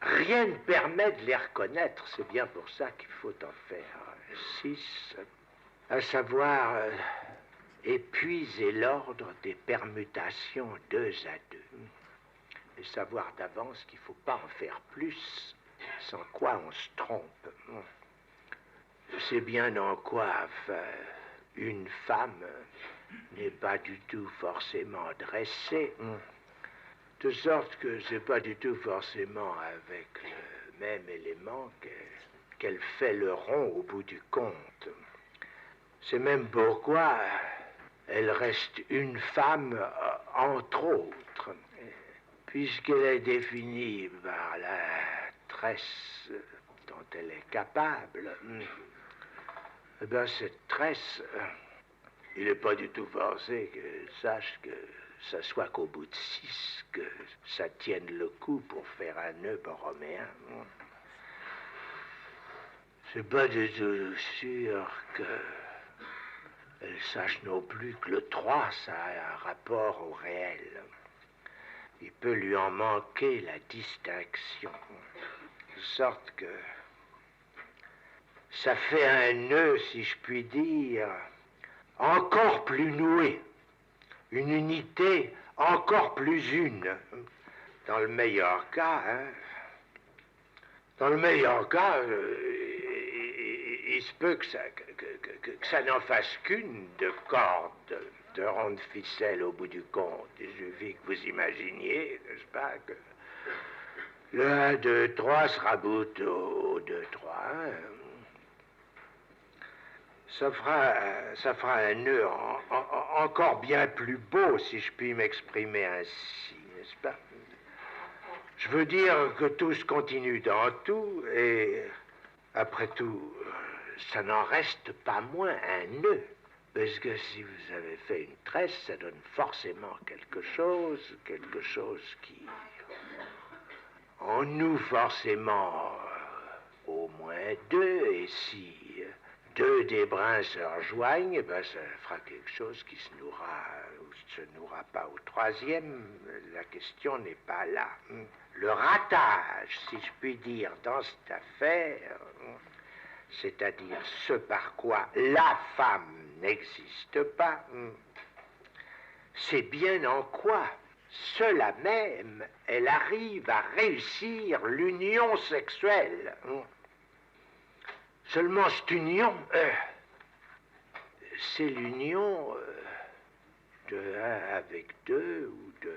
rien ne permet de les reconnaître. C'est bien pour ça qu'il faut en faire 6, à savoir épuiser l'ordre des permutations 2 à 2. Et savoir d'avance qu'il ne faut pas en faire plus, sans quoi on se trompe. C'est bien en quoi une femme n'est pas du tout forcément dressée, de sorte que c'est pas du tout forcément avec le même élément qu'elle fait le rond au bout du compte. C'est même pourquoi elle reste une femme entre autres, puisqu'elle est définie par la tresse dont elle est capable. Eh bien, cette tresse, il n'est pas du tout forcé qu'elle sache que ça soit qu'au bout de 6, que ça tienne le coup pour faire un nœud borroméen. C'est pas du tout sûr qu'elle sache non plus que le 3, ça a un rapport au réel. Il peut lui en manquer la distinction, de sorte que ça fait un nœud, si je puis dire, encore plus noué, une unité encore plus une. Dans le meilleur cas, il se peut que ça n'en fasse qu'une de corde, de ronde ficelle au bout du compte. Il suffit que vous imaginiez, n'est-ce pas, que le 1, 2, 3 se raboute au 2, 3, 1. Ça fera un nœud encore bien plus beau, si je puis m'exprimer ainsi, n'est-ce pas? Je veux dire que tout se continue dans tout, et après tout, ça n'en reste pas moins un nœud. Parce que si vous avez fait une tresse, ça donne forcément quelque chose qui en noue forcément au moins 2, et si 2 des brins se rejoignent, eh ben, ça fera quelque chose qui se nouera ou se nourra pas au 3e. La question n'est pas là. Le ratage, si je puis dire, dans cette affaire, c'est-à-dire ce par quoi la femme n'existe pas, c'est bien en quoi cela même, elle arrive à réussir l'union sexuelle. Seulement cette union, c'est l'union de 1 avec 2 ou de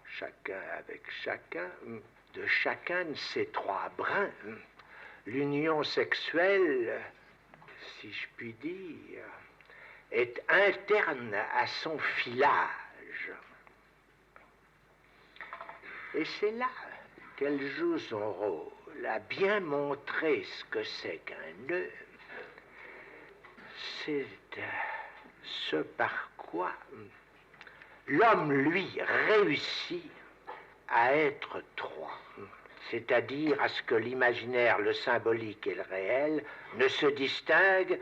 chacun avec chacun, de chacun de ces 3 brins. L'union sexuelle, si je puis dire, est interne à son filage. Et c'est là qu'elle joue son rôle, à bien montrer ce que c'est qu'un nœud. C'est ce par quoi l'homme, lui, réussit à être 3, c'est-à-dire à ce que l'imaginaire, le symbolique et le réel ne se distinguent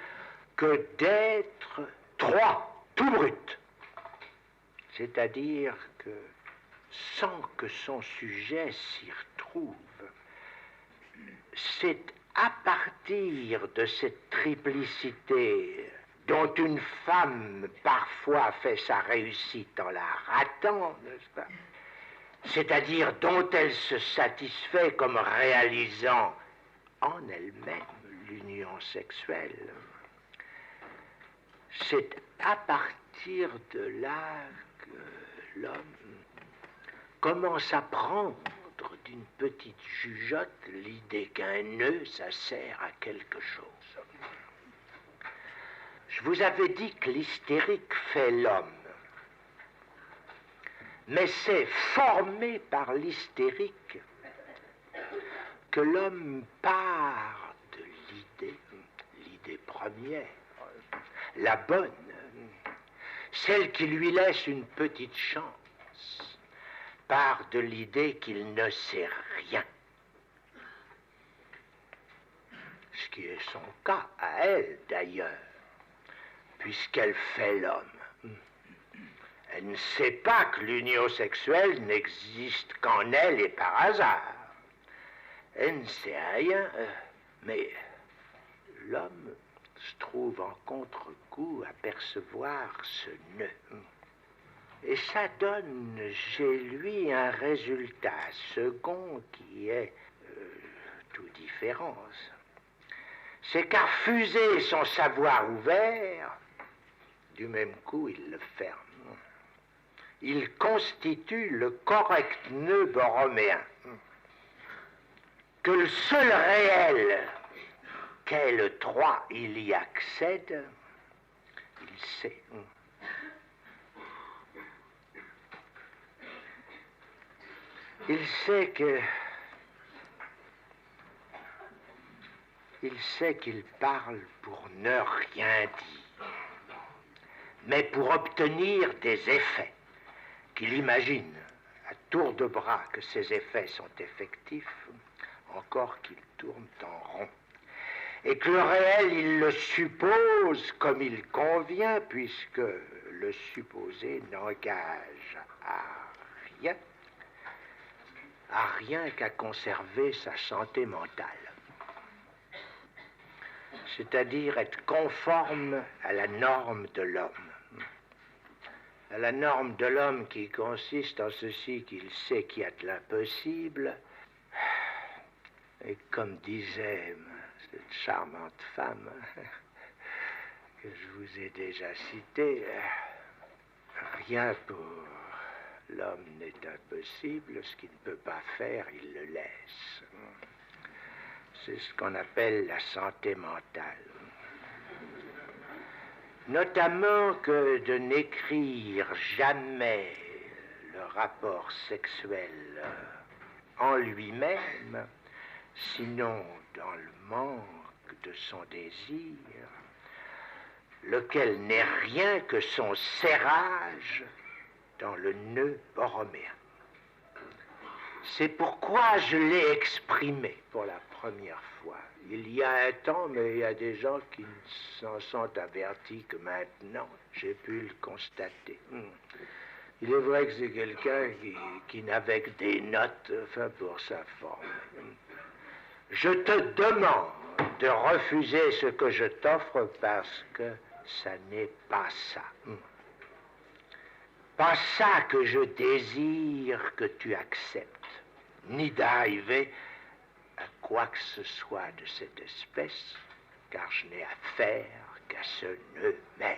que d'être 3, tout brut. C'est-à-dire que sans que son sujet s'y retrouve, c'est à partir de cette triplicité dont une femme parfois fait sa réussite en la ratant, n'est-ce pas? C'est-à-dire dont elle se satisfait comme réalisant en elle-même l'union sexuelle. C'est à partir de là que l'homme commence à prendre d'une petite jugeote l'idée qu'un nœud, ça sert à quelque chose. Je vous avais dit que l'hystérique fait l'homme, mais c'est formé par l'hystérique que l'homme part de l'idée première, la bonne, celle qui lui laisse une petite chance, part de l'idée qu'il ne sait rien. Ce qui est son cas à elle d'ailleurs, puisqu'elle fait l'homme. Elle ne sait pas que l'union sexuelle n'existe qu'en elle et par hasard. Elle ne sait rien, mais l'homme se trouve en contre-coup à percevoir ce nœud. Et ça donne chez lui un résultat second qui est tout différence. C'est qu'à refuser son savoir ouvert, du même coup il le ferme. Il constitue le correct nœud borroméen. Que le seul réel qu'est le 3, il y accède, il sait. Il sait qu'il parle pour ne rien dire, mais pour obtenir des effets qu'il imagine à tour de bras que ces effets sont effectifs, encore qu'ils tournent en rond. Et que le réel, il le suppose comme il convient, puisque le supposé n'engage à rien qu'à conserver sa santé mentale. C'est-à-dire être conforme à la norme de l'homme. À la norme de l'homme qui consiste en ceci qu'il sait qu'il y a de l'impossible. Et comme disait cette charmante femme que je vous ai déjà citée, rien pour l'homme n'est impossible, ce qu'il ne peut pas faire, il le laisse. C'est ce qu'on appelle la santé mentale. Notamment que de n'écrire jamais le rapport sexuel en lui-même, sinon dans le manque de son désir, lequel n'est rien que son serrage dans le nœud borroméen. C'est pourquoi je l'ai exprimé pour la première fois. Il y a un temps, mais il y a des gens qui s'en sont avertis que maintenant, j'ai pu le constater. Il est vrai que c'est quelqu'un qui n'avait que des notes, enfin pour sa forme. Je te demande de refuser ce que je t'offre parce que ça n'est pas ça. Pas ça que je désire que tu acceptes, ni d'arriver à quoi que ce soit de cette espèce, car je n'ai affaire qu'à ce nœud même.